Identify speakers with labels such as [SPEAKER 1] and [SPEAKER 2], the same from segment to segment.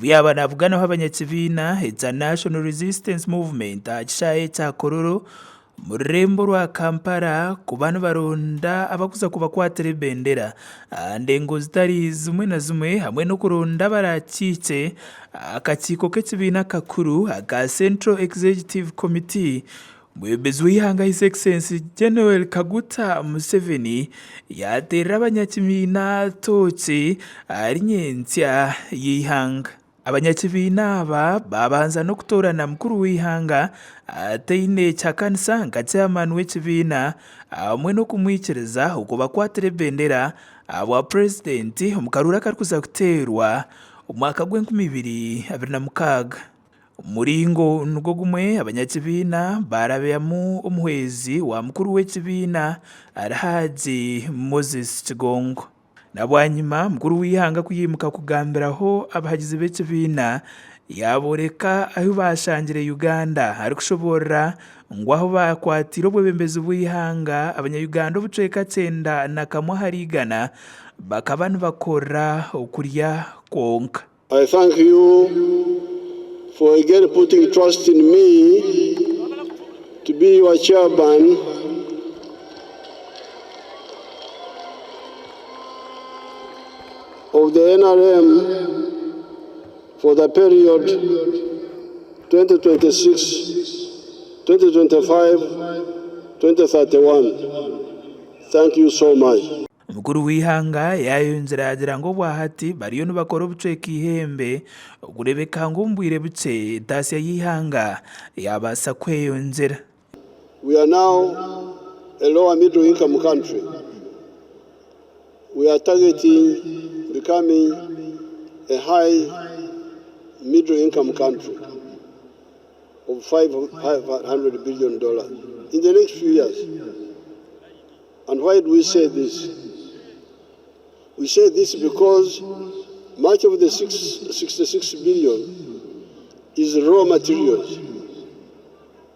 [SPEAKER 1] byaba navuganaho abanyakibiina eza National Resistance Movement akishaye cya Kororo mu rurembo rwa Kampala ku bantu baronda abakuza kubakwatira bendera ndengo zitari zimwe na zimwe hamwe no kuronda barakitse akakiiko k'ekibiina kakuru aka Central Executive Committee. Umuyobozi w'ihanga His Excellency General Kaguta Museveni yaterera abanyakibiina toci ari nyensya y'ihanga. Abanyakibiina aba babanza no kutorana mukuru w'ihanga ataine cyakanisa nka chairman w'ekibiina hamwe no kumwikiriza uko bakwatira bendera aba president omukarura karikuza kuterwa umwaka gw'2026. Muringo nugo gumwe abanyakibiina barabeyamu omuhwezi wa mukuru w'ekibiina Alhaji Moses Kigongo. Nabwanyuma mukuru w'ihanga kuyimuka kugambiraho abahagizi b'ekibiina yaboreka aho bashangire Uganda ari kushobora ngo aho bakwatira obwebembezi bw'ihanga abanya-Uganda obucweka 9 na kamwe harigana bakaba nibakora okurya konka.
[SPEAKER 2] I thank you for again putting trust in me to be your chairman of the NRM for the period 2026, 2025, 2031. Thank you so much.
[SPEAKER 1] Mukuru w'ihanga yayonzera yagira ngo bwahati bariyo nibakora obucweka ihembe okurebeka ngo mbwire buce tasya y'ihanga yabasa kweyonzera.
[SPEAKER 2] We are now a lower middle income country. We are targeting becoming a high middle income country of $500 billion in the next few years. And why do we say this? We say this because much of the 66 billion is raw materials.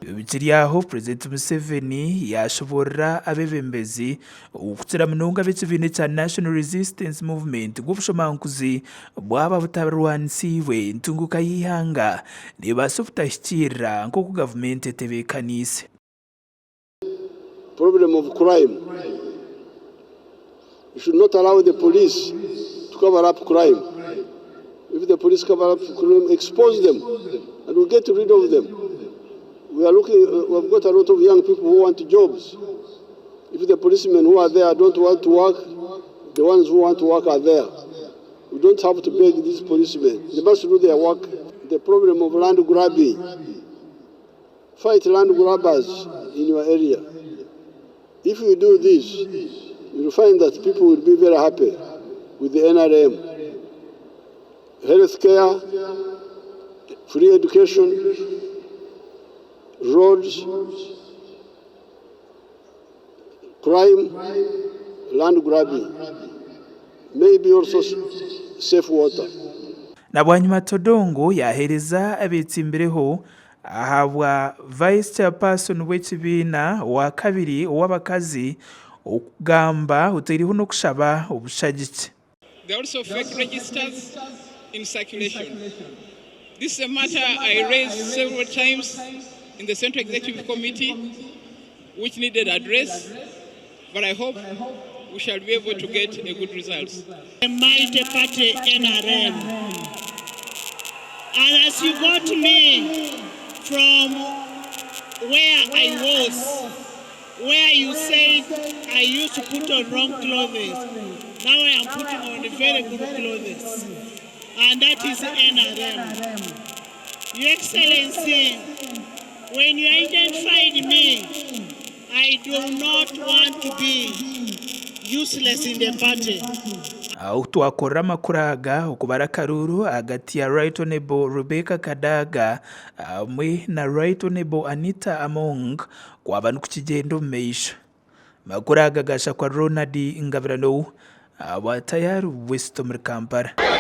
[SPEAKER 1] Bikiriyaho President Museveni yashobora abebembezi ukutira munonga b'ekibiina cya National Resistance Movement g'obushomankuzi bwaba butarwanisiibwe ntunguka y'ihanga nebasa obutahikirira nk'oku gavumenti etebekanise.
[SPEAKER 2] Problem of crime. You should not allow the police to cover up crime. If the police cover up crime, expose them and we'll get rid of them. We've got a lot of young people who want jobs. If the policemen who are there don't want to work, the ones who want to work are there. We don't have to beg these policemen. They must do their work. The problem of land grabbing. Fight land grabbers in your area. If you do this, you'll find that people will be very happy with the NRM. Healthcare, free education, roads, crime, land grabbing, maybe also safe water.
[SPEAKER 1] Nabwanyuma Todongo yahereza abetsimbireho ahabwa Vice Chairperson w'ekibiina wa kabiri ow'abakazi okugamba utiriho no kushaba obushagiki.
[SPEAKER 3] There are also fake registers in circulation. This is a matter I raised several times in the Central Executive Committee, which needed address, but I hope we shall be able to get a good result.
[SPEAKER 4] The mighty party NRM. And as you got me from where I was, where you said I used to put on wrong clothes, now I am putting on very good clothes. And that is NRM. Your Excellency, when you identified me, I do not want to be useless in the party.
[SPEAKER 1] Aho twakorera amakuraga okubara karuru hagati ya Right Honorable Rebecca Kadaga hamwe na Right Honorable Anita Among kwaba n'ukukigenda omu maisho. Makuraga gasha kwa Ronald Ngabirano abatayari West muri Kampala.